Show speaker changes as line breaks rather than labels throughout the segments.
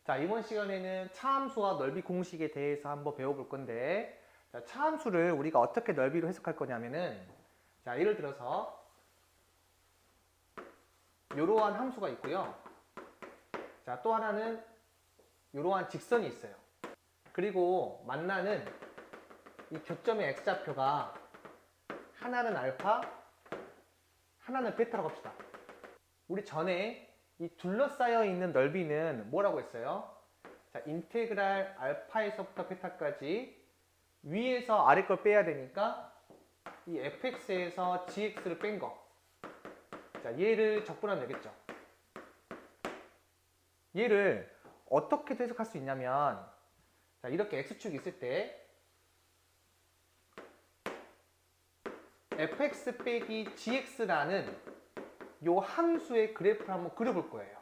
자, 이번 시간에는 차함수와 넓이 공식에 대해서 한번 배워볼 건데, 자, 차함수를 우리가 어떻게 넓이로 해석할 거냐면은, 자, 예를 들어서 이러한 함수가 있고요. 자, 또 하나는 이러한 직선이 있어요. 그리고 만나는 이 교점의 x좌표가 하나는 알파, 하나는 베타라고 합시다. 우리 전에 이 둘러싸여 있는 넓이는 뭐라고 했어요? 자, 인테그랄 알파에서부터 베타까지 위에서 아래 걸 빼야 되니까 이 fx에서 gx를 뺀 거. 자, 얘를 적분하면 되겠죠. 얘를 어떻게 해석할 수 있냐면, 자, 이렇게 x축이 있을 때 fx 빼기 gx라는 요 함수의 그래프를 한번 그려볼 거예요.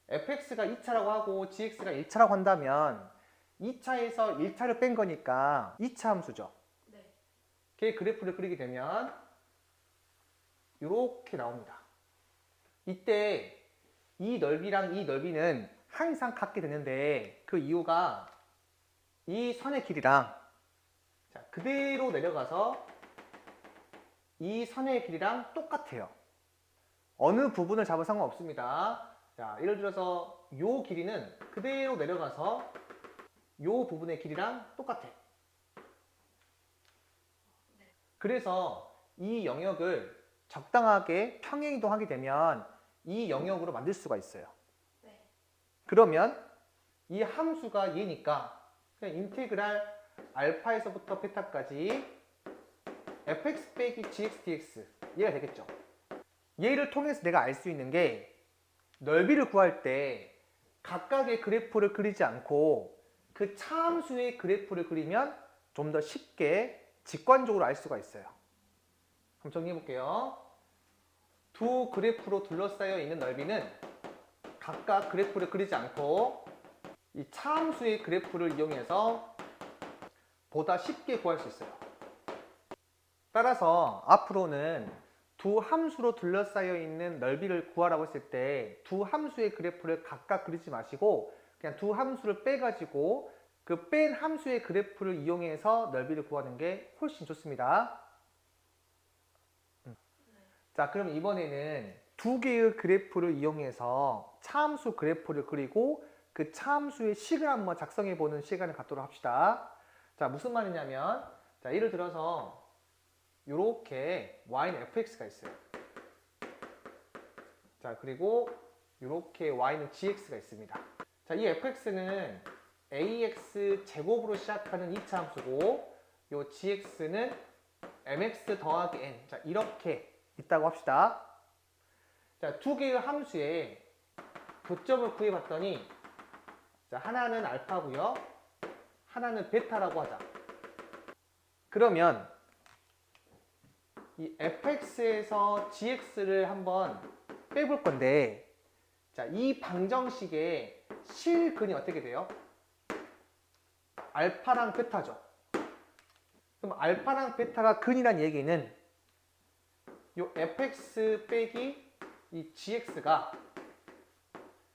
fx가 2차라고 하고 gx가 1차라고 한다면 2차에서 1차를 뺀 거니까 2차 함수죠.
네.
걔 그래프를 그리게 되면 이렇게 나옵니다. 이때 이 넓이랑 이 넓이는 항상 같게 되는데 그 이유가 이 선의 길이랑 자, 그대로 내려가서 이 선의 길이랑 똑같아요. 어느 부분을 잡아 상관없습니다. 자, 예를 들어서 요 길이는 그대로 내려가서 요 부분의 길이랑 똑같아. 그래서 이 영역을 적당하게 평행이동하게 되면 이 영역으로 만들 수가 있어요.
네.
그러면 이 함수가 얘니까 그냥 인테그랄 알파에서부터 베타까지 fx 빼기 gx dx 얘가 되겠죠. 얘를 통해서 내가 알 수 있는 게 넓이를 구할 때 각각의 그래프를 그리지 않고 그 차함수의 그래프를 그리면 좀 더 쉽게 직관적으로 알 수가 있어요. 그럼 정리해 볼게요. 두 그래프로 둘러싸여 있는 넓이는 각각 그래프를 그리지 않고 이 차함수의 그래프를 이용해서 보다 쉽게 구할 수 있어요. 따라서 앞으로는 두 함수로 둘러싸여 있는 넓이를 구하라고 했을 때 두 함수의 그래프를 각각 그리지 마시고 그냥 두 함수를 빼가지고 그 뺀 함수의 그래프를 이용해서 넓이를 구하는 게 훨씬 좋습니다. 자, 그럼 이번에는 두 개의 그래프를 이용해서 차함수 그래프를 그리고 그 차함수의 식을 한번 작성해 보는 시간을 갖도록 합시다. 자, 무슨 말이냐면, 자, 예를 들어서 이렇게 y는 fx가 있어요. 자, 그리고 이렇게 y는 gx가 있습니다. 자, 이 fx는 ax 제곱으로 시작하는 2차 함수고, 요 gx는 mx 더하기 n. 자, 이렇게 있다고 합시다. 자, 두 개의 함수에 교점을 구해봤더니, 자, 하나는 알파고요, 하나는 베타라고 하자. 그러면 이 fx에서 gx를 한번 빼볼 건데, 자, 이 방정식의 실근이 어떻게 돼요? 알파랑 베타죠. 그럼 알파랑 베타가 근이란 얘기는 요 fx 빼기 이 gx가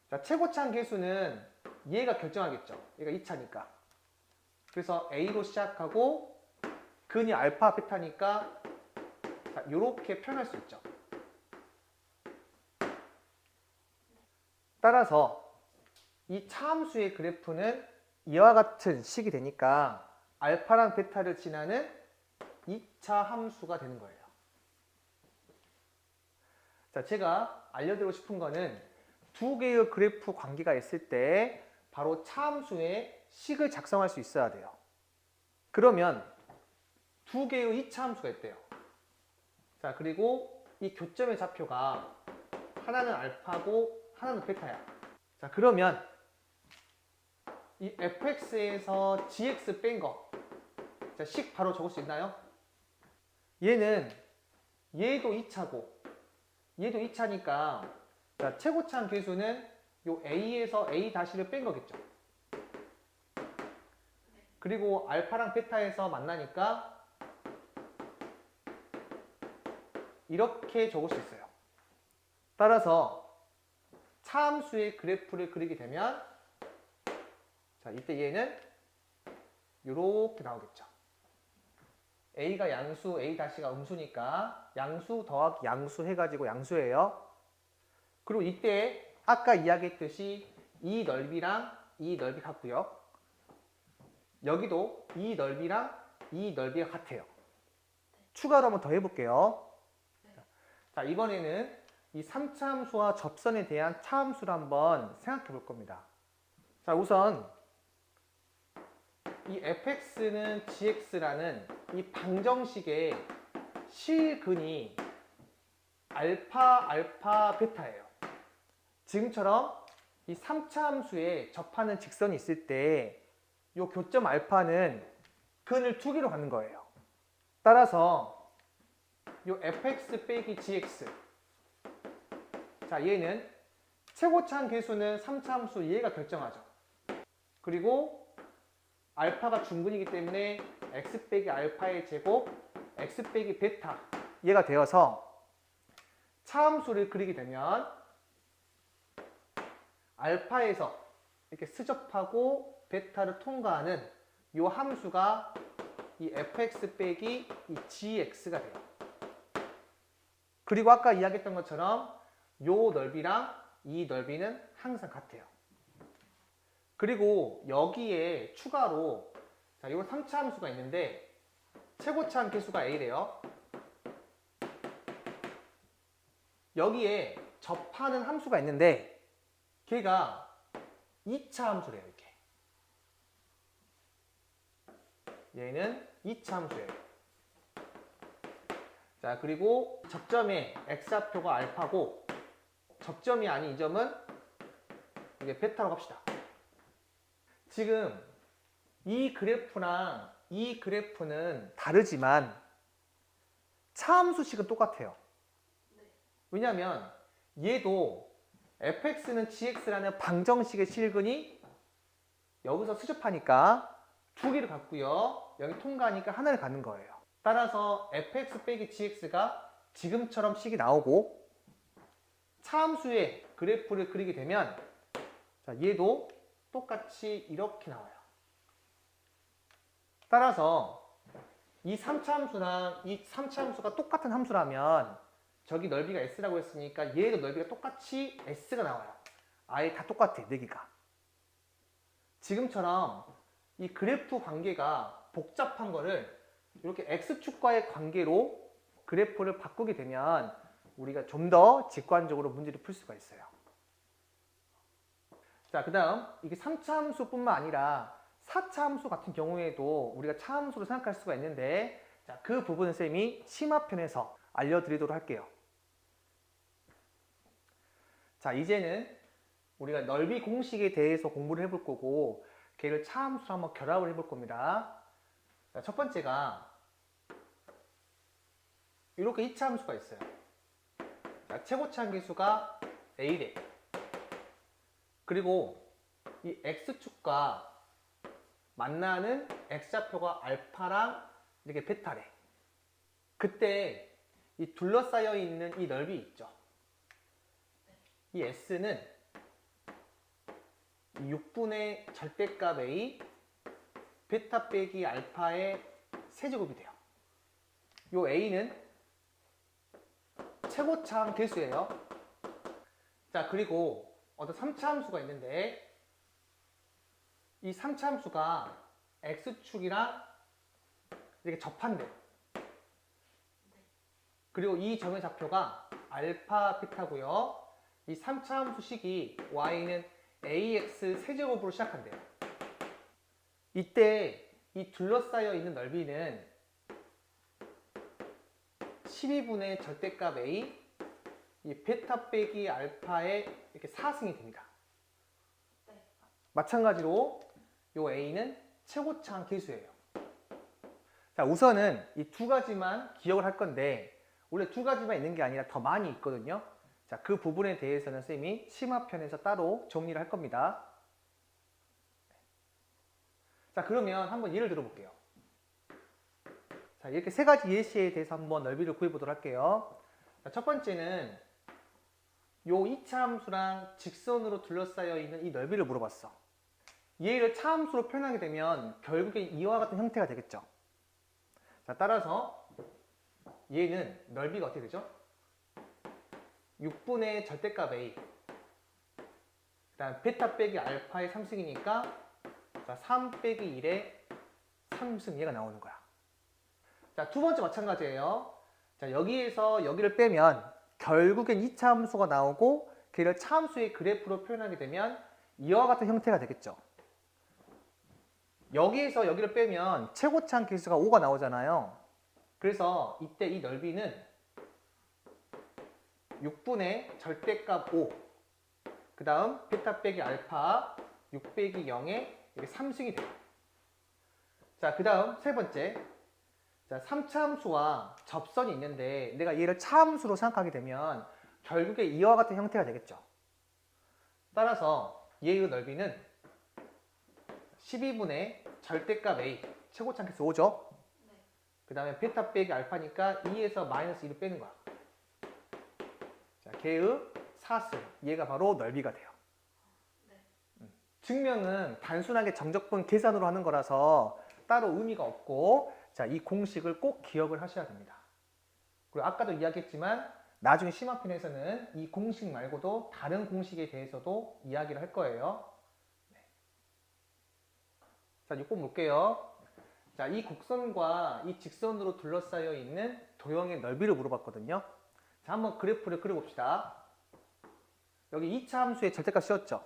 자, 최고차항 계수는 얘가 결정하겠죠. 얘가 2차니까. 그래서 a로 시작하고 근이 알파 베타니까 자, 요렇게 표현할 수 있죠. 따라서 이 차함수의 그래프는 이와 같은 식이 되니까 알파랑 베타를 지나는 2차 함수가 되는 거예요. 자, 제가 알려드리고 싶은 거는 두 개의 그래프 관계가 있을 때 바로 차함수의 식을 작성할 수 있어야 돼요. 그러면 두 개의 2차 함수가 있대요. 자, 그리고 이 교점의 좌표가 하나는 알파고 하나는 베타야. 자, 그러면 이 fx에서 gx 뺀 거, 자, 식 바로 적을 수 있나요? 얘는 얘도 2차고 얘도 2차니까 자, 최고차항 계수는 요 a에서 a 다시를 뺀 거겠죠. 그리고 알파랑 베타에서 만나니까 이렇게 적을 수 있어요. 따라서 차함수의 그래프를 그리게 되면 자, 이때 얘는 이렇게 나오겠죠. A가 양수, A-가 음수니까 양수 더하기 양수 해가지고 양수예요. 그리고 이때 아까 이야기했듯이 이 넓이랑 이 넓이 같고요. 여기도 이 넓이랑 이 넓이가 같아요. 추가로 한번 더 해볼게요. 자, 이번에는 이 3차 함수와 접선에 대한 차함수를 한번 생각해 볼 겁니다. 자, 우선 이 fx는 gx라는 이 방정식의 실근이 알파, 알파, 베타예요. 지금처럼 이 3차 함수에 접하는 직선이 있을 때 이 교점 알파는 근을 2개로 갖는 거예요. 따라서 이 fx 빼기 gx, 자, 얘는 최고차항 계수는 3차 함수 얘가 결정하죠. 그리고 알파가 중근이기 때문에 x 빼기 알파의 제곱, x 빼기 베타 얘가 되어서 차함수를 그리게 되면 알파에서 이렇게 스접하고 베타를 통과하는 이 함수가 이 fx 빼기 이 gx가 돼요. 그리고 아까 이야기했던 것처럼 이 넓이랑 이 넓이는 항상 같아요. 그리고 여기에 추가로 자, 이건 3차 함수가 있는데 최고차항 계수가 a래요. 여기에 접하는 함수가 있는데 걔가 2차 함수래요. 이렇게 얘는 2차 함수예요. 자, 그리고 접점의 x좌표가 알파고 접점이 아닌 이 점은 이게 베타라고 합시다. 지금 이 그래프랑 이 그래프는 다르지만 차함수식은 똑같아요. 왜냐하면 얘도 fx는 gx라는 방정식의 실근이 여기서 수접하니까 2개를 갖고요. 여기 통과하니까 하나를 갖는 거예요. 따라서 fx 빼기 gx가 지금처럼 식이 나오고 차함수의 그래프를 그리게 되면 자, 얘도 똑같이 이렇게 나와요. 따라서 이 3차 함수랑 이 3차 함수가 똑같은 함수라면 저기 넓이가 s라고 했으니까 얘도 넓이가 똑같이 s가 나와요. 아예 다 똑같아, 4개가. 지금처럼 이 그래프 관계가 복잡한 거를 이렇게 x축과의 관계로 그래프를 바꾸게 되면 우리가 좀 더 직관적으로 문제를 풀 수가 있어요. 자, 그 다음 이게 3차 함수뿐만 아니라 4차 함수 같은 경우에도 우리가 차함수로 생각할 수가 있는데 자, 그 부분은 쌤이 심화편에서 알려드리도록 할게요. 자, 이제는 우리가 넓이 공식에 대해서 공부를 해볼 거고 걔를 차함수로 한번 결합을 해볼 겁니다. 자, 첫 번째가 이렇게 2차 함수가 있어요. 자, 최고차항 계수가 a래. 그리고 이 x축과 만나는 x좌표가 알파랑 이렇게 베타래. 그때 이 둘러싸여 있는 이 넓이 있죠. 이 s는 6분의 절대값 a 베타 빼기 알파의 세제곱이 돼요. 요 a는 최고차항 계수예요. 자, 그리고 어떤 3차 함수가 있는데 이 3차 함수가 x축이랑 이렇게 접한대요. 그리고 이 점의 좌표가 알파 베타고요. 이 3차 함수식이 y는 ax 세제곱으로 시작한대요. 이때 이 둘러싸여 있는 넓이는 12분의 절대값 a 이 베타 빼기 알파의 이렇게 4승이 됩니다. 마찬가지로 이 a는 최고차항 계수예요. 자, 우선은 이 두 가지만 기억을 할 건데 원래 두 가지만 있는 게 아니라 더 많이 있거든요. 자, 그 부분에 대해서는 쌤이 심화편에서 따로 정리를 할 겁니다. 자, 그러면 한번 예를 들어볼게요. 자, 이렇게 세 가지 예시에 대해서 한번 넓이를 구해보도록 할게요. 자, 첫 번째는 요 2차 함수랑 직선으로 둘러싸여 있는 이 넓이를 물어봤어. 얘를 차함수로 표현하게 되면 결국에 이와 같은 형태가 되겠죠. 자, 따라서 얘는 넓이가 어떻게 되죠? 6분의 절대값 A, 그 다음 베타 빼기 알파의 3승이니까 3 빼기 1의 3승 얘가 나오는 거야. 자, 두 번째 마찬가지예요. 자, 여기에서 여기를 빼면 결국엔 2차 함수가 나오고 걔를 차함수의 그래프로 표현하게 되면 이와 같은 형태가 되겠죠. 여기에서 여기를 빼면 최고차항 계수가 5가 나오잖아요. 그래서 이때 이 넓이는 6분의 절대값 5, 그 다음 베타 빼기 알파 6 빼기 0의 3승이 돼요. 자, 그 다음 세 번째. 자, 3차 함수와 접선이 있는데 내가 얘를 차함수로 생각하게 되면 결국에 이와 같은 형태가 되겠죠. 따라서 얘의 넓이는 12분의 절대값 A, 최고차항 계수 5죠. 그 다음에 베타 빼기 알파니까 2에서 마이너스 1을 빼는 거야. 자, 걔의 4승, 얘가 바로 넓이가 돼요. 증명은 단순하게 정적분 계산으로 하는 거라서 따로 의미가 없고, 자, 이 공식을 꼭 기억을 하셔야 됩니다. 그리고 아까도 이야기했지만 나중에 심화편에서는 이 공식 말고도 다른 공식에 대해서도 이야기를 할 거예요. 네. 자, 6번 볼게요. 자, 이 곡선과 이 직선으로 둘러싸여 있는 도형의 넓이를 물어봤거든요. 자, 한번 그래프를 그려봅시다. 여기 2차 함수의 절대값 씌웠죠.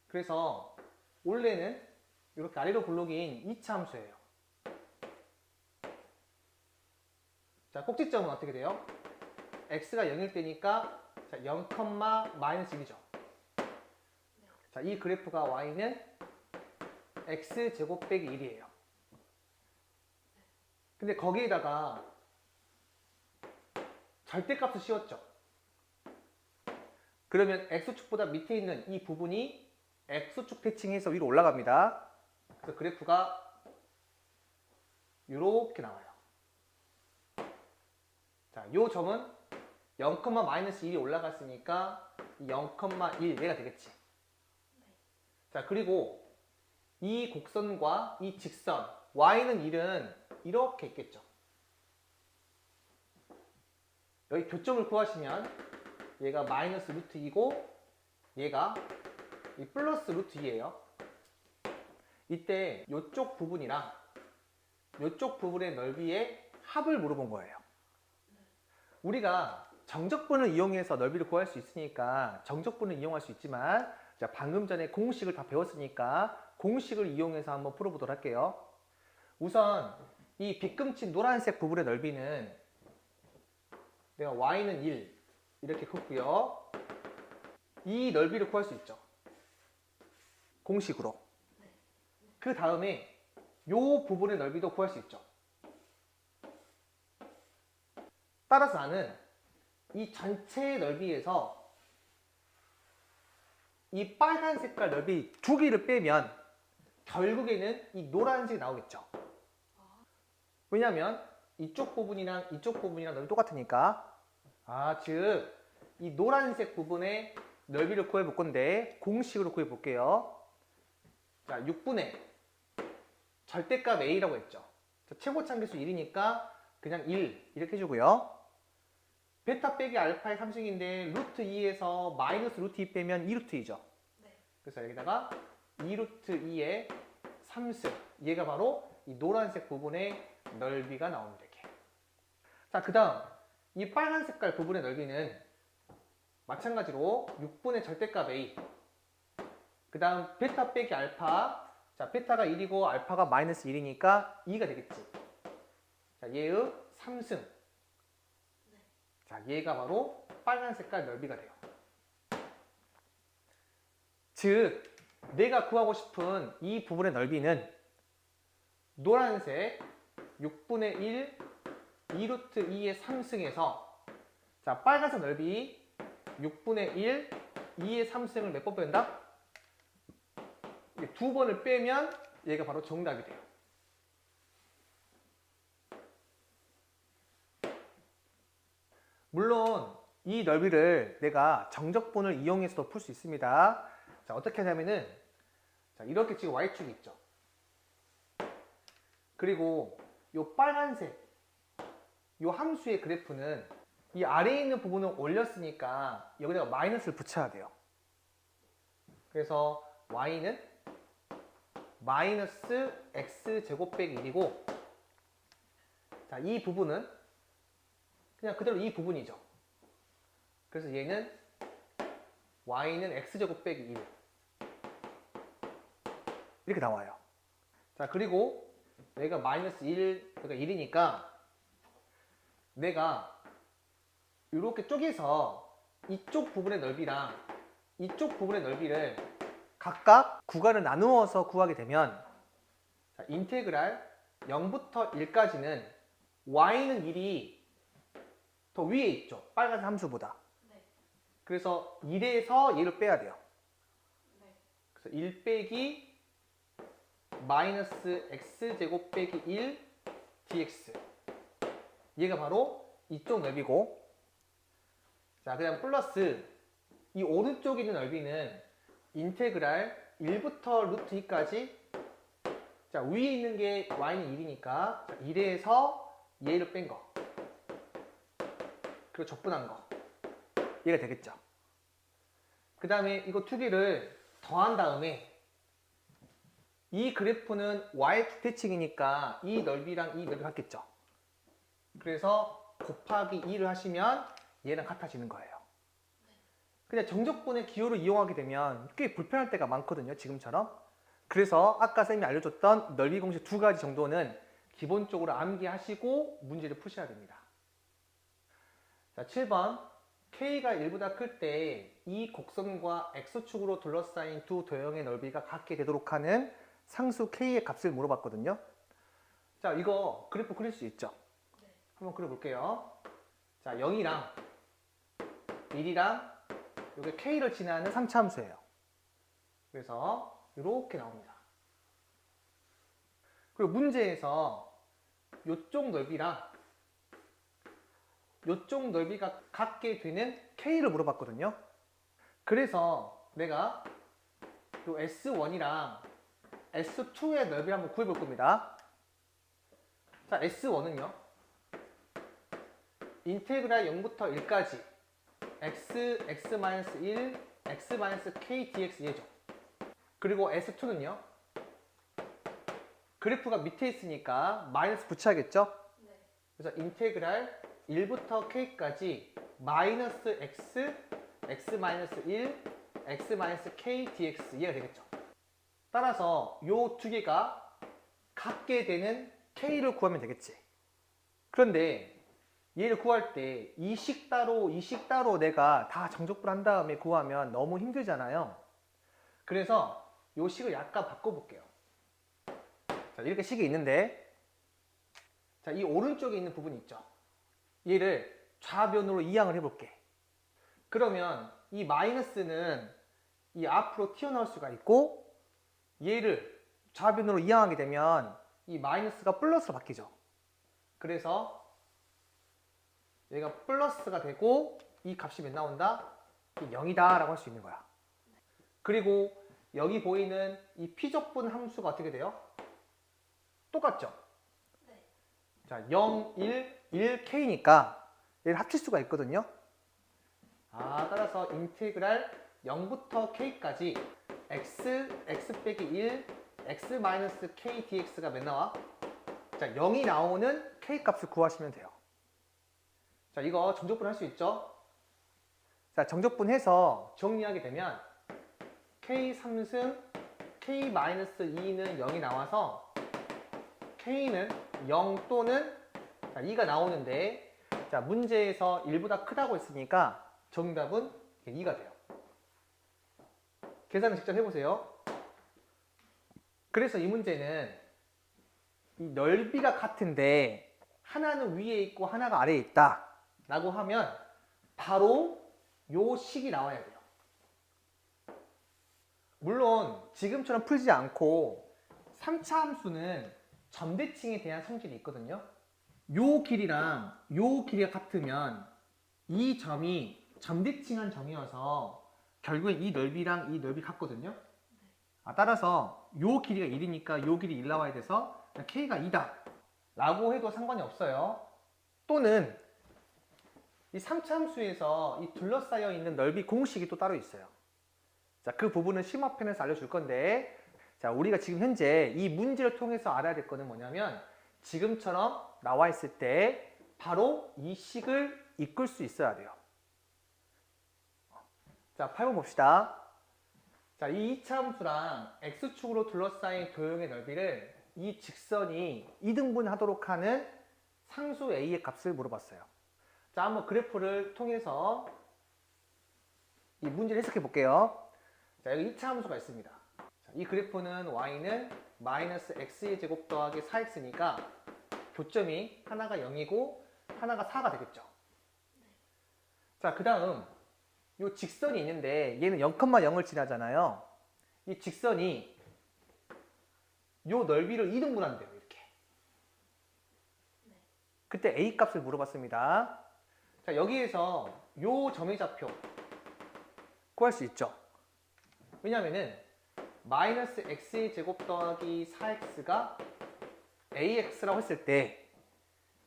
그래서 원래는 이렇게 아래로 블록인 2차 함수예요. 자, 꼭지점은 어떻게 돼요? x가 0일 때니까 0, 마이너스 1이죠. 자, 이 그래프가 y는 x제곱 빼기 1이에요. 근데 거기에다가 절대값을 씌웠죠. 그러면 x축보다 밑에 있는 이 부분이 x축 대칭해서 위로 올라갑니다. 그래서 그래프가 이렇게 나와요. 자, 요 점은 0, 마이너스 1이 올라갔으니까 0,1 얘가 되겠지. 자, 그리고 이 곡선과 이 직선 y는 1은 이렇게 있겠죠. 여기 교점을 구하시면 얘가 마이너스 루트 2고 얘가 이 플러스 루트 2예요. 이때 이쪽 부분이랑 이쪽 부분의 넓이의 합을 물어본 거예요. 우리가 정적분을 이용해서 넓이를 구할 수 있으니까 정적분을 이용할 수 있지만, 자, 방금 전에 공식을 다 배웠으니까 공식을 이용해서 한번 풀어보도록 할게요. 우선 이 빗금친 노란색 부분의 넓이는 내가 y는 1 이렇게 긋고요. 이 넓이를 구할 수 있죠. 공식으로. 그 다음에 이 부분의 넓이도 구할 수 있죠. 따라서 나는 이 전체의 넓이에서 이 빨간 색깔 넓이 두 개를 빼면 결국에는 이 노란색이 나오겠죠. 왜냐하면 이쪽 부분이랑 이쪽 부분이랑 넓이 똑같으니까. 즉 이 노란색 부분의 넓이를 구해볼 건데 공식으로 구해볼게요. 자, 6분의 절대값 A라고 했죠. 최고차항 계수 1이니까 그냥 1 이렇게 해주고요. 베타 빼기 알파의 3승인데 루트 2에서 마이너스 루트 2 빼면 2루트 2죠. 그래서 여기다가 2루트 2의 3승, 얘가 바로 이 노란색 부분의 넓이가 나옵니다. 이렇게. 자, 그 다음 이 빨간 색깔 부분의 넓이는 마찬가지로 6분의 절대값 A, 그 다음 베타 빼기 알파. 자, 베타가 1이고 알파가 마이너스 1이니까 2가 되겠지. 자, 얘의 3승. 자, 얘가 바로 빨간 색깔 넓이가 돼요. 즉, 내가 구하고 싶은 이 부분의 넓이는 노란색 6분의 1, 2루트 2의 3승에서, 자, 빨간색 넓이 6분의 1, 2의 3승을 몇 번 뺀다? 두 번을 빼면 얘가 바로 정답이 돼요. 물론 이 넓이를 내가 정적분을 이용해서도 풀 수 있습니다. 자, 어떻게 하냐면은, 자, 이렇게 지금 y축이 있죠. 그리고 요 빨간색 요 함수의 그래프는 이 아래에 있는 부분을 올렸으니까 여기다가 마이너스를 붙여야 돼요. 그래서 y는 마이너스 x제곱 빼기 1이고, 자, 이 부분은 그냥 그대로 이 부분이죠. 그래서 얘는 y는 x제곱 빼기 1 이렇게 나와요. 자, 그리고 내가 마이너스 1, 그러니까 1이니까 내가 이렇게 쪼개서 이쪽 부분의 넓이랑 이쪽 부분의 넓이를 각각 구간을 나누어서 구하게 되면, 자, 인테그랄 0부터 1까지는 y는 1이 더 위에 있죠. 빨간 함수보다.
네.
그래서 1에서 얘를 빼야 돼요.
네.
그래서 1 빼기 마이너스 x제곱 빼기 1 dx. 얘가 바로 이쪽 넓이고, 자, 그다음 플러스 이 오른쪽에 있는 넓이는 인테그랄 1부터 루트 2까지, 자, 위에 있는 게 y는 1이니까 1에서 얘를 뺀 거, 그리고 적분한 거, 얘가 되겠죠. 그 다음에 이거 두 개를 더한 다음에 이 그래프는 y축 대칭이니까 이 넓이랑 이 넓이 같겠죠. 그래서 곱하기 2를 하시면 얘랑 같아지는 거예요. 근데 정적분의 기호를 이용하게 되면 꽤 불편할 때가 많거든요, 지금처럼. 그래서 아까 쌤이 알려줬던 넓이 공식 두 가지 정도는 기본적으로 암기하시고 문제를 푸셔야 됩니다. 자, 7번. K가 1보다 클 때 이 곡선과 X축으로 둘러싸인 두 도형의 넓이가 같게 되도록 하는 상수 K의 값을 물어봤거든요. 자, 이거 그래프 그릴 수 있죠?
네.
한번 그려볼게요. 자, 0이랑 1이랑 이게 K를 지나는 3차 함수예요. 그래서 이렇게 나옵니다. 그리고 문제에서 이쪽 넓이랑 이쪽 넓이가 같게 되는 K를 물어봤거든요. 그래서 내가 이 S1이랑 S2의 넓이를 한번 구해볼 겁니다. 자, S1은요. 인테그랄 0부터 1까지 x, x-1, x-k dx 얘죠. 그리고 S2는요. 그래프가 밑에 있으니까 마이너스 붙여야겠죠?
네.
그래서 인테그랄 1부터 k까지 마이너스 x, x-1, x-k dx 얘가 되겠죠. 따라서 요 두 개가 같게 되는 k를 구하면 되겠지. 그런데 얘를 구할 때 이 식 따로 내가 다 정적분한 다음에 구하면 너무 힘들잖아요. 그래서 요 식을 약간 바꿔볼게요. 자, 이렇게 식이 있는데, 자, 이 오른쪽에 있는 부분이 있죠. 얘를 좌변으로 이항을 해볼게. 그러면 이 마이너스는 이 앞으로 튀어나올 수가 있고, 얘를 좌변으로 이항하게 되면 이 마이너스가 플러스로 바뀌죠. 그래서 얘가 플러스가 되고 이 값이 몇 나온다? 0이다 라고 할 수 있는 거야. 그리고 여기 보이는 이 피적분 함수가 어떻게 돼요? 똑같죠?
네.
자, 0, 1, 1k니까 얘를 합칠 수가 있거든요. 따라서 인테그랄 0부터 k까지 x 빼기 1, x-k dx가 몇 나와? 자, 0이 나오는 k 값을 구하시면 돼요. 자, 이거 정적분 할 수 있죠? 자, 정적분해서 정리하게 되면 k 3승 k-2는 0이 나와서 k는 0 또는, 자, 2가 나오는데, 자, 문제에서 1보다 크다고 했으니까 정답은 2가 돼요. 계산을 직접 해보세요. 그래서 이 문제는 이 넓이가 같은데 하나는 위에 있고 하나가 아래에 있다 라고 하면 바로 요 식이 나와야 돼요. 물론 지금처럼 풀지 않고 3차 함수는 점대칭에 대한 성질이 있거든요. 요 길이랑 요 길이가 같으면 이 점이 점대칭한 점이어서 결국에 이 넓이랑 이 넓이 같거든요. 따라서 요 길이가 1이니까 요 길이 1 나와야 돼서 그냥 K가 2다 라고 해도 상관이 없어요. 또는 이 3차 함수에서 이 둘러싸여 있는 넓이 공식이 또 따로 있어요. 자, 그 부분은 심화편에서 알려줄 건데, 자, 우리가 지금 현재 이 문제를 통해서 알아야 될 거는 뭐냐면 지금처럼 나와 있을 때 바로 이 식을 이끌 수 있어야 돼요. 자, 8번 봅시다. 자, 이 2차 함수랑 x축으로 둘러싸인 도형의 넓이를 이 직선이 이등분하도록 하는 상수 a의 값을 물어봤어요. 자, 한번 그래프를 통해서 이 문제를 해석해 볼게요. 자, 여기 2차 함수가 있습니다. 자, 이 그래프는 y는 마이너스 x의 제곱 더하기 4x니까 교점이 하나가 0이고 하나가 4가 되겠죠. 자, 그 다음 이 직선이 있는데 얘는 0,0을 지나잖아요. 이 직선이 이 넓이를 2등분한대요. 이렇게. 그때 a 값을 물어봤습니다. 자, 여기에서 이 점의 좌표 구할 수 있죠. 왜냐면은 마이너스 x의 제곱 더하기 4x가 ax라고 했을 때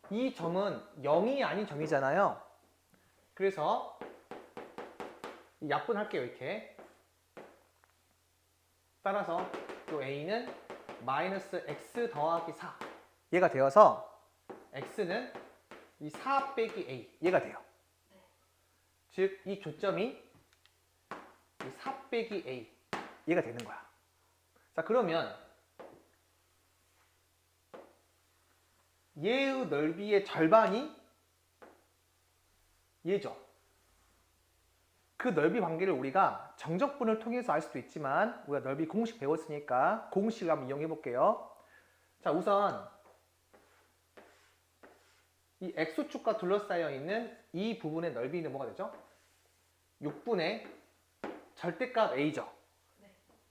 이 점은 0이 아닌 점이잖아요. 그래서 약분할게요. 이렇게. 따라서 또 a는 마이너스 x 더하기 4 얘가 되어서 x는 이 4 빼기 a 얘가 돼요. 즉 이 교점이 이 4 빼기 a 얘가 되는 거야. 자, 그러면 얘의 넓이의 절반이 얘죠. 그 넓이 관계를 우리가 정적분을 통해서 알 수도 있지만 우리가 넓이 공식 배웠으니까 공식을 한번 이용해 볼게요. 자, 우선 이 x축과 둘러싸여 있는 이 부분의 넓이는 뭐가 되죠? 6분의 절대값 a죠.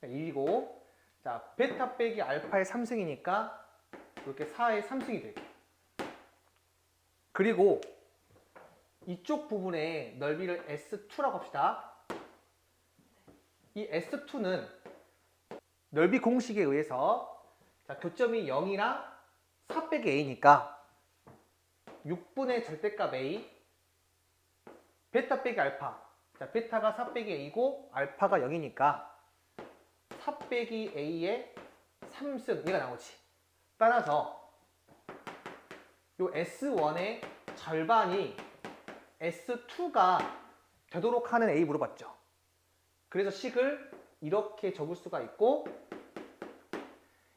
1이고, 자, 베타 빼기 알파의 3승이니까 이렇게 4의 3승이 되게. 그리고 이쪽 부분의 넓이를 S2라고 합시다. 이 S2는 넓이 공식에 의해서 자, 교점이 0이랑 4 빼기 a니까 6분의 절대값 a 베타 빼기 알파. 자, 베타가 4 빼기 a고 알파가 0이니까 4 빼기 a의 3승 얘가 나오지. 따라서 요 S1의 절반이 S2가 되도록 하는 A 물어봤죠. 그래서 식을 이렇게 적을 수가 있고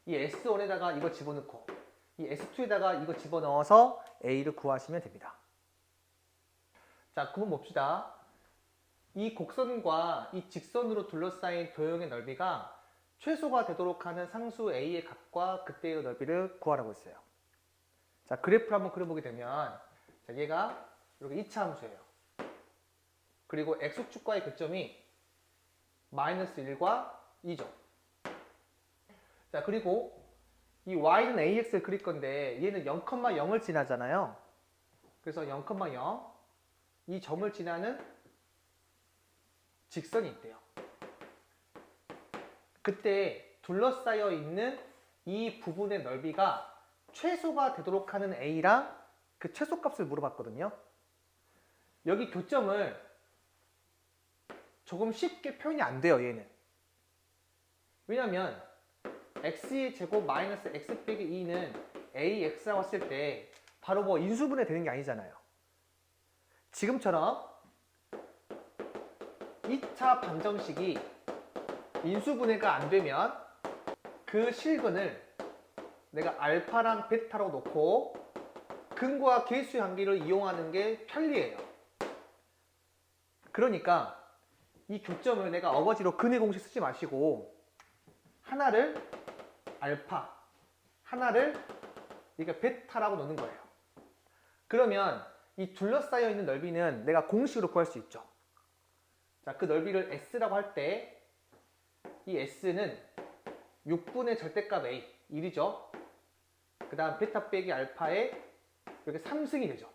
이 S1에다가 이거 집어넣고 이 S2에다가 이거 집어넣어서 A를 구하시면 됩니다. 자, 그럼 봅시다. 이 곡선과 이 직선으로 둘러싸인 도형의 넓이가 최소가 되도록 하는 상수 A의 값과 그때의 넓이를 구하라고 했어요. 자, 그래프를 한번 그려보게 되면 자, 얘가 이렇게 2차 함수예요. 그리고 x축과의 교점이 마이너스 1과 2죠. 자, 그리고 이 y는 ax를 그릴 건데 얘는 0,0을 지나잖아요. 그래서 0,0 이 점을 지나는 직선이 있대요. 그때 둘러싸여 있는 이 부분의 넓이가 최소가 되도록 하는 a랑 그 최소값을 물어봤거든요. 여기 교점을 조금 쉽게 표현이 안 돼요, 얘는. 왜냐면 x의 제곱 마이너스 x 빼기 2는 ax라고 했을 때 바로 뭐 인수분해 되는 게 아니잖아요. 지금처럼 2차 방정식이 인수분해가 안 되면 그 실근을 내가 알파랑 베타로 놓고 근과 계수의 관계를 이용하는 게 편리해요. 그러니까 이 교점을 내가 어거지로 근의 공식 쓰지 마시고 하나를 알파, 하나를 이게 베타라고 놓는 거예요. 그러면 이 둘러싸여 있는 넓이는 내가 공식으로 구할 수 있죠. 자, 그 넓이를 S라고 할 때 이 S는 6분의 절대값 A, 1이죠. 그 다음 베타 빼기 알파의 이렇게 3승이 되죠.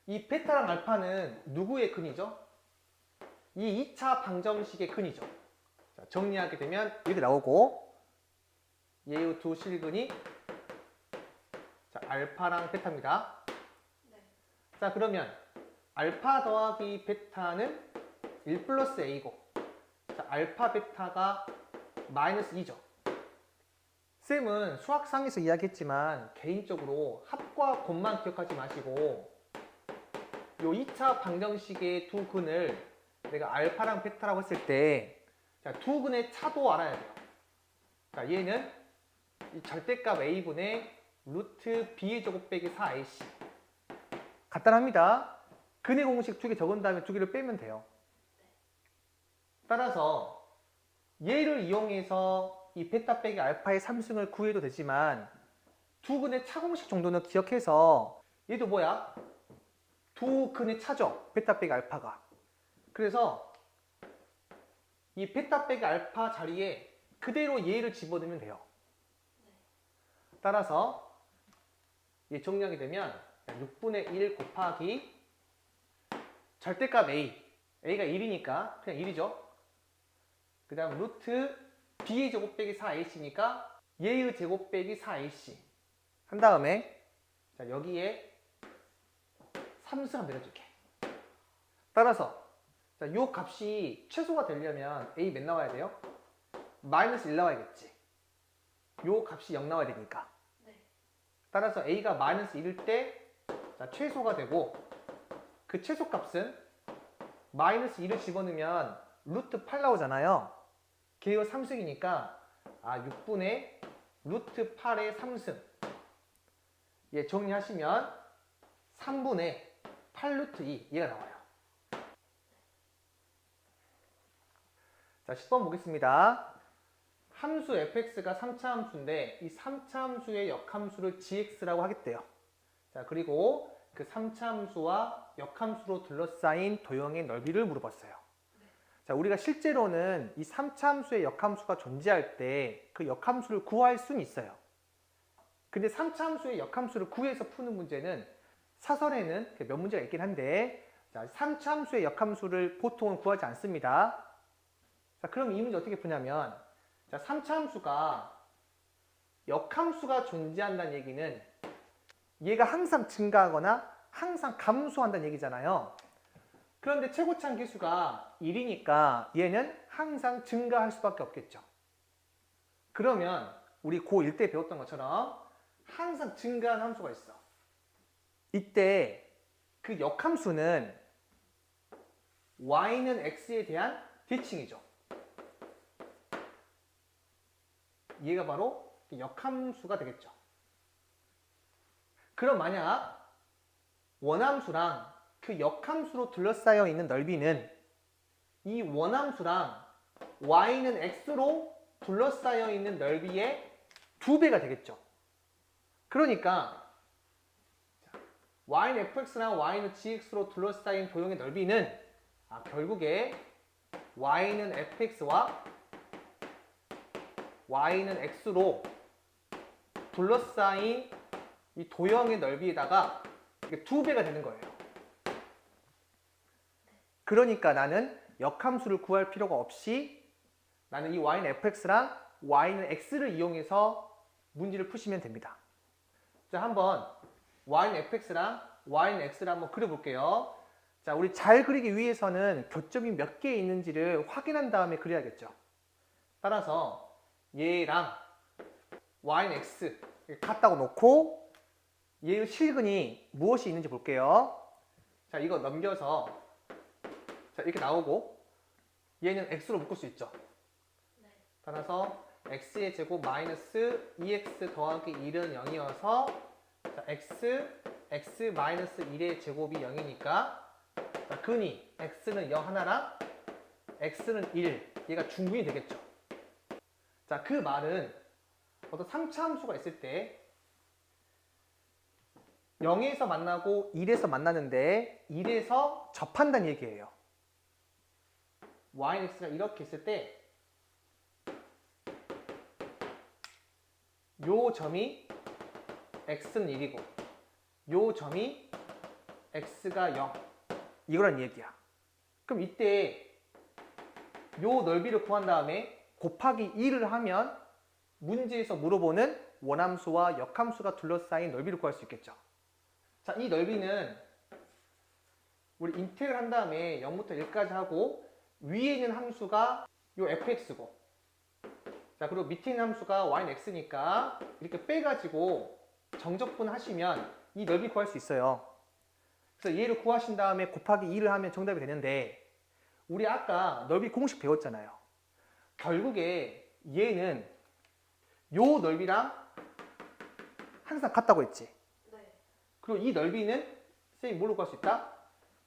이 베타랑 알파는 누구의 근이죠? 이 2차 방정식의 근이죠. 자, 정리하게 되면 이렇게 나오고 얘의 두 실근이 자, 알파랑 베타입니다.
네.
자, 그러면 알파 더하기 베타는 1 플러스 A고 자, 알파 베타가 마이너스 2죠. 쌤은 수학상에서 이야기했지만 개인적으로 합과 곱만 기억하지 마시고 요 2차 방정식의 두 근을 내가 알파랑 베타라고 했을 때 자, 두 근의 차도 알아야 돼요. 자, 얘는 이 절대값 a분의 루트 b의 제곱 빼기 4ac 간단합니다. 근의 공식 두 개 적은 다음에 두 개를 빼면 돼요. 따라서 얘를 이용해서 이 베타 빼기 알파의 3승을 구해도 되지만 두 근의 차 공식 정도는 기억해서 얘도 뭐야? 두 근의 차죠. 베타 빼기 알파가. 그래서 이 베타 빼기 알파 자리에 그대로 얘를 집어넣으면 돼요. 따라서 얘 정리하게 되면 6분의 1 곱하기 절대값 a가 1이니까 그냥 1이죠. 그 다음 루트 b의 제곱 빼기 4ac니까 얘의 제곱 빼기 4ac 한 다음에 자, 여기에 3승 한번 내려줄게. 따라서 자, 요 값이 최소가 되려면 a 몇 나와야 돼요? 마이너스 1 나와야겠지. 요 값이 0 나와야 되니까.
네.
따라서 a가 마이너스 1일 때 자, 최소가 되고 그 최소값은 마이너스 1을 집어넣으면 루트 8 나오잖아요. 걔가 3승이니까 6분의 루트 8의 3승 얘 정리하시면 3분의 8 루트 2 얘가 나와요. 자, 10번 보겠습니다. 함수 fx가 3차 함수인데 이 3차 함수의 역함수를 gx라고 하겠대요. 자, 그리고 그 3차 함수와 역함수로 둘러싸인 도형의 넓이를 물어봤어요. 자, 우리가 실제로는 이 3차 함수의 역함수가 존재할 때 그 역함수를 구할 수는 있어요. 근데 3차 함수의 역함수를 구해서 푸는 문제는 사설에는 몇 문제가 있긴 한데 자, 3차 함수의 역함수를 보통은 구하지 않습니다. 자, 그럼 이 문제 어떻게 푸냐면 자, 3차 함수가 역함수가 존재한다는 얘기는 얘가 항상 증가하거나 항상 감소한다는 얘기잖아요. 그런데 최고차항 계수가 1이니까 얘는 항상 증가할 수밖에 없겠죠. 그러면 우리 고1 때 배웠던 것처럼 항상 증가하는 함수가 있어. 이때 그 역함수는 y는 x에 대한 대칭이죠. 얘가 바로 역함수가 되겠죠. 그럼 만약 원함수랑 그 역함수로 둘러싸여 있는 넓이는 이 원함수랑 y는 x로 둘러싸여 있는 넓이의 2배가 되겠죠. 그러니까 y는 fx랑 y는 gx로 둘러싸인 도형의 넓이는 결국에 y는 fx와 y는 x로 둘러싸인 이 도형의 넓이에다가 이게 2배가 되는 거예요. 그러니까 나는 역함수를 구할 필요가 없이 나는 이 y는 fx랑 y는 x를 이용해서 문제를 푸시면 됩니다. 자, 한번 y는 fx랑 y는 x를 한번 그려볼게요. 자, 우리 잘 그리기 위해서는 교점이 몇 개 있는지를 확인한 다음에 그려야겠죠. 따라서 얘랑 y는 x 같다고 놓고 얘의 실근이 무엇이 있는지 볼게요. 자, 이거 넘겨서 자, 이렇게 나오고 얘는 x로 묶을 수 있죠.
네.
따라서 x의 제곱 마이너스 2x 더하기 1은 0이어서 자, x 마이너스 1의 제곱이 0이니까 자, 근이 x는 0 하나랑 x는 1 얘가 중근이 되겠죠. 자, 그 말은 어떤 3차 함수가 있을 때 0에서 만나고 1에서 만나는데 1에서 접한다는 얘기예요. y는 x가 이렇게 있을 때 요 점이 x는 1이고 요 점이 x가 0 이거란 얘기야. 그럼 이때 요 넓이를 구한 다음에 곱하기 2를 하면 문제에서 물어보는 원함수와 역함수가 둘러싸인 넓이를 구할 수 있겠죠. 자, 이 넓이는 우리 인테그를 한 다음에 0부터 1까지 하고 위에 있는 함수가 요 fx고, 자, 그리고 밑에 있는 함수가 y는 x니까 이렇게 빼가지고 정적분 하시면 이 넓이 구할 수 있어요. 그래서 얘를 구하신 다음에 곱하기 2를 하면 정답이 되는데, 우리 아까 넓이 공식 배웠잖아요. 결국에 얘는 요 넓이랑 항상 같다고 했지.
네.
그리고 이 넓이는 쌤이 뭘로 구할 수 있다?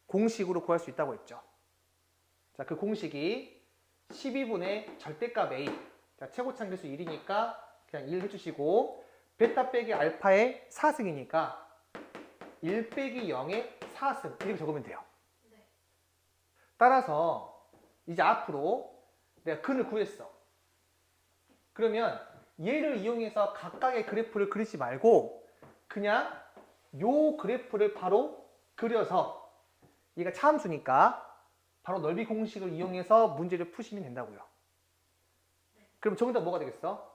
공식으로 구할 수 있다고 했죠. 자, 그 공식이 12분의 절대값 A. 자, 최고차함계수 1이니까 그냥 1 해주시고, 베타 빼기 알파의 4승이니까 1 빼기 0의 4승 이렇게 적으면 돼요.
네.
따라서 이제 앞으로 내가 근을 구했어. 그러면 얘를 이용해서 각각의 그래프를 그리지 말고 그냥 요 그래프를 바로 그려서, 얘가 차함수니까 바로 넓이 공식을 이용해서 문제를 푸시면 된다고요. 그럼 정답 뭐가 되겠어?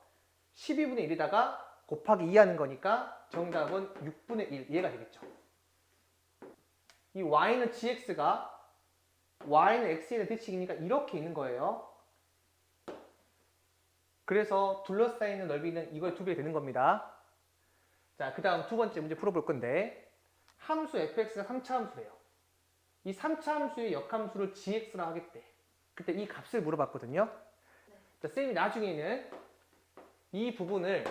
12분의 1에다가 곱하기 2 하는 거니까 정답은 6분의 1 얘가 되겠죠. 이 y는 gx가 y는 x에 대한 대칭이니까 이렇게 있는 거예요. 그래서 둘러싸이는 넓이는 이거의 2배 되는 겁니다. 자, 그 다음 두 번째 문제 풀어볼 건데, 함수 fx가 3차 함수래요. 이 3차 함수의 역함수를 gx라 하겠대. 그때 이 값을 물어봤거든요. 자, 쌤이 나중에는 이 부분을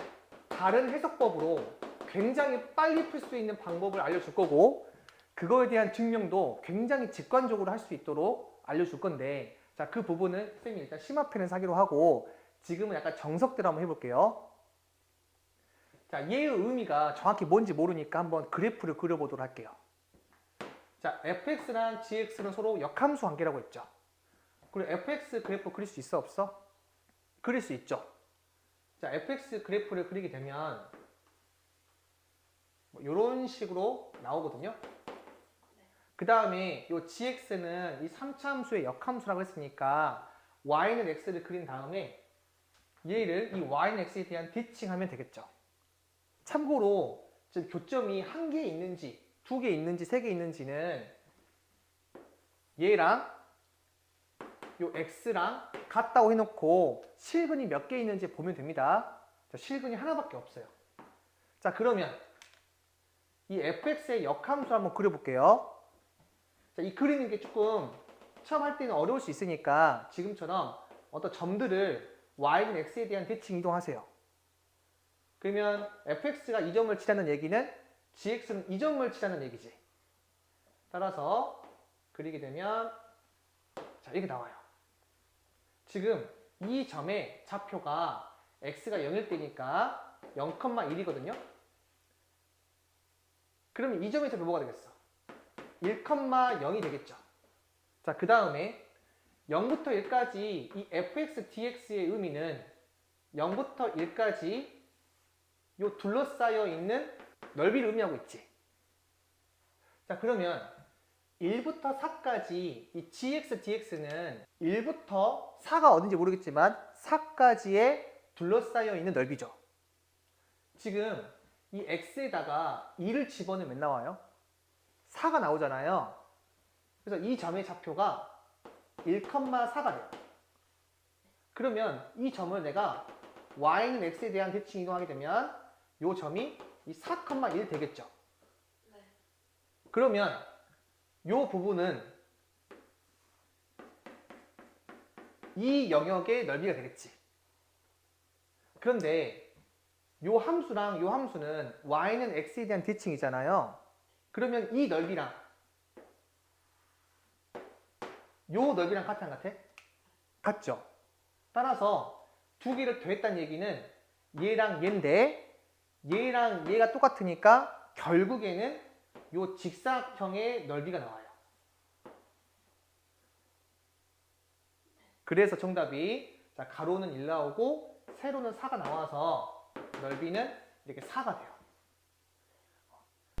다른 해석법으로 굉장히 빨리 풀 수 있는 방법을 알려줄 거고, 그거에 대한 증명도 굉장히 직관적으로 할 수 있도록 알려줄 건데, 자, 그 부분은 쌤이 일단 심화편을 사기로 하고 지금은 약간 정석대로 한번 해볼게요. 자, 얘의 의미가 정확히 뭔지 모르니까 한번 그래프를 그려보도록 할게요. 자, fx랑 gx는 서로 역함수 관계라고 했죠. 그리고 fx 그래프 그릴 수 있어, 없어? 그릴 수 있죠. 자, fx 그래프를 그리게 되면 이런 식으로 나오거든요. 그 다음에 이 gx는 이 3차 함수의 역함수라고 했으니까 y는 x를 그린 다음에 얘를 이 y는 x에 대한 대칭하면 되겠죠. 참고로 지금 교점이 한 개 있는지, 두 개 있는지, 세 개 있는지는 얘랑 요 x랑 같다고 해놓고 실근이 몇 개 있는지 보면 됩니다. 자, 실근이 하나밖에 없어요. 자, 그러면 이 fx의 역함수 한번 그려볼게요. 자, 이 그리는 게 조금 처음 할 때는 어려울 수 있으니까 지금처럼 어떤 점들을 y는 x에 대한 대칭 이동하세요. 그러면 fx가 이 점을 치라는 얘기는 gx는 이 점을 치라는 얘기지. 따라서 그리게 되면 자, 이렇게 나와요. 지금 이 점의 좌표가 x가 0일 때니까 0,1이거든요. 그러면 이 점의 좌표 뭐가 되겠어? 1,0이 되겠죠. 자, 그 다음에 0부터 1까지 이 fx dx의 의미는 0부터 1까지 요 둘러싸여 있는 넓이를 의미하고 있지. 자, 그러면 1부터 4까지 이 gx dx는 1부터 4가 어딘지 모르겠지만 4까지의 둘러싸여 있는 넓이죠. 지금 이 x에다가 2를 집어넣으면 몇 나와요? 4가 나오잖아요. 그래서 이 점의 좌표가 1,4가 돼요. 그러면 이 점을 내가 y는 x에 대한 대칭 이동하게 되면 이 점이 이 4,1 되겠죠.
네.
그러면 이 부분은 이 영역의 넓이가 되겠지. 그런데 이 함수랑 이 함수는 y는 x에 대한 대칭이잖아요. 그러면 이 넓이랑 이 넓이랑 같아, 안 같아? 같죠. 따라서 두 개를 더했다는 얘기는 얘랑 얘인데 얘랑 얘가 똑같으니까 결국에는 이 직사각형의 넓이가 나와요. 그래서 정답이 자, 가로는 1 나오고 세로는 4가 나와서 넓이는 이렇게 4가 돼요.